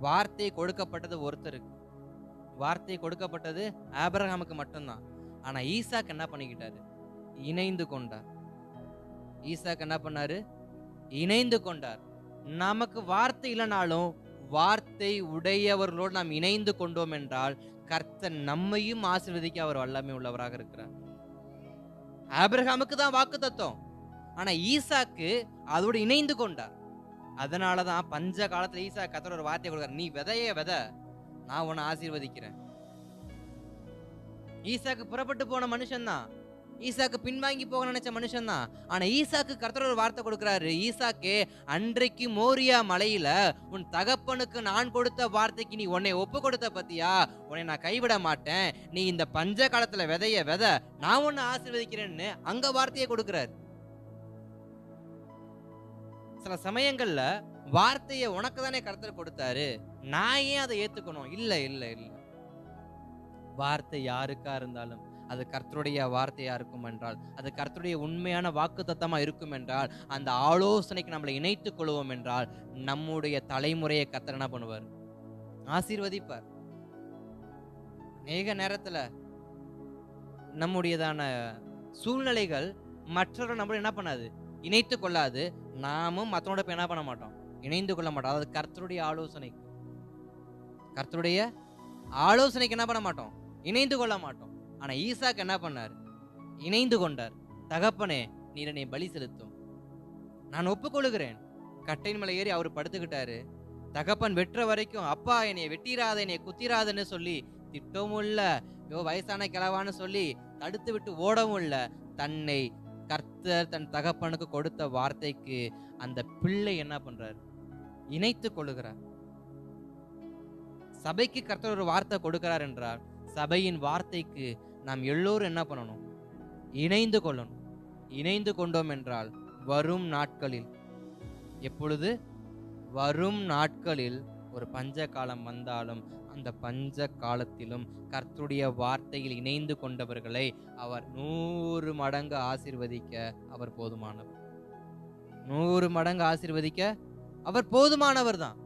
வார்த்தை கொடுக்கப்பட்டது ஒருத்தருக்கு, வார்த்தை கொடுக்கப்பட்டது ஆபிரகாமுக்கு மட்டும்தான். ஆனா ஈசாக்கு என்ன பண்ணிக்கிட்டாரு? இணைந்து கொண்டார். ஈசாக்கு என்ன பண்ணாரு? இணைந்து கொண்டார். நமக்கு வார்த்தை இல்லைனாலும் வார்த்தை உடையவர்களோடு நாம் இணைந்து கொண்டோம் என்றால் கர்த்தர் நம்மையும் ஆசீர்வதிக்க அவர் வல்லமை உள்ளவராக இருக்கிறார். ஆபிரகாமுக்கு தான் வாக்கு தத்துவம், ஆனா ஈசாக்கு அதோடு இணைந்து கொண்டார். அதனாலதான் பஞ்ச காலத்துல ஈசாக்கு கர்த்தர் ஒரு வார்த்தை கொடுக்கிறார், நீ விதைய வித, நான் உன்னை ஆசீர்வதிக்கிறேன். ஈசாக்கு புறப்பட்டு போன மனுஷன் தான், ஈசாக்கு பின்வாங்கி போக நினைச்ச மனுஷன் தான். ஆனா ஈசாக்கு கர்த்தர் ஒரு வார்த்தை கொடுக்கிறாரு, ஈசாக்கே, அன்றைக்கு மோரியா மலையில உன் தகப்பனுக்கு நான் கொடுத்த வார்த்தைக்கு நீ உன்னை ஒப்பு கொடுத்த பத்தியா, உன்னை நான் கைவிட மாட்டேன், நீ இந்த பஞ்ச காலத்துல விதைய வித, நான் உன்னை ஆசீர்வதிக்கிறேன்னு அங்க வார்த்தையை கொடுக்கிறாரு. சில சமயங்கள்ல வார்த்தையை உனக்கு தானே கர்த்தர் கொடுத்தாரு, நான் ஏன் அதை ஏத்துக்கணும்? இல்ல இல்ல இல்ல, வார்த்தை யாருக்கா இருந்தாலும் அது கர்த்தருடைய வார்த்தையா இருக்கும் என்றால், அது கர்த்தருடைய உண்மையான வாக்குத்தத்தமா இருக்கும் என்றால், அந்த ஆலோசனைக்கு நம்மளை இணைத்துக் கொள்வோம் என்றால், நம்முடைய தலைமுறையை கர்த்தர் என்ன பண்ணுவார்? ஆசீர்வதிப்பார். அநேக நேரத்துல நம்முடையதான சூழ்நிலைகள் மற்றவர்கள் நம்மளை என்ன பண்ணாது? இணைத்து கொள்ளாது. நாமும் மற்றவனோட என்ன பண்ண மாட்டோம்? இணைந்து கொள்ள மாட்டோம். அதாவது கர்த்தருடைய ஆலோசனைக்கு என்ன பண்ண மாட்டோம்? இணைந்து கொள்ள மாட்டோம். ஆனா ஈசாக்கு என்ன பண்ணார்? இணைந்து கொண்டார். தகப்பனே, நீர் என்னை பலி செலுத்தும், நான் ஒப்புக்கொள்கிறேன். கட்டையின் மேல ஏறி அவர் படுத்துக்கிட்டாரு. தகப்பன் வெட்டுற வரைக்கும், அப்பா என்னை வெட்டிராத, என்னை குத்திராதன்னு சொல்லி திட்டவும் இல்ல, வயசான கிழவான்னு சொல்லி தடுத்து விட்டு ஓடவும் இல்ல. தன்னை கர்த்தர் தன் தகப்பனுக்கு கொடுத்த வார்த்தைக்கு அந்த பிள்ளை என்ன பண்றார்? இணைத்து கொள்ளுகிறார். சபைக்கு கர்த்தர் ஒரு வார்த்தை கொடுக்கிறார் என்றால், சபையின் வார்த்தைக்கு நாம் எல்லோரும் என்ன பண்ணணும்? இணைந்து கொள்ளணும். இணைந்து கொண்டோம் என்றால் வரும் நாட்களில், எப்பொழுது? வரும் நாட்களில் ஒரு பஞ்ச காலம் வந்தாலும் அந்த பஞ்ச காலத்திலும் கர்த்தருடைய வார்த்தையில் இணைந்து கொண்டவர்களை அவர் 100 மடங்கு ஆசீர்வதிக்க அவர் போதுமானவர். 100 மடங்கு ஆசீர்வதிக்க அவர் போதுமானவர் தான்.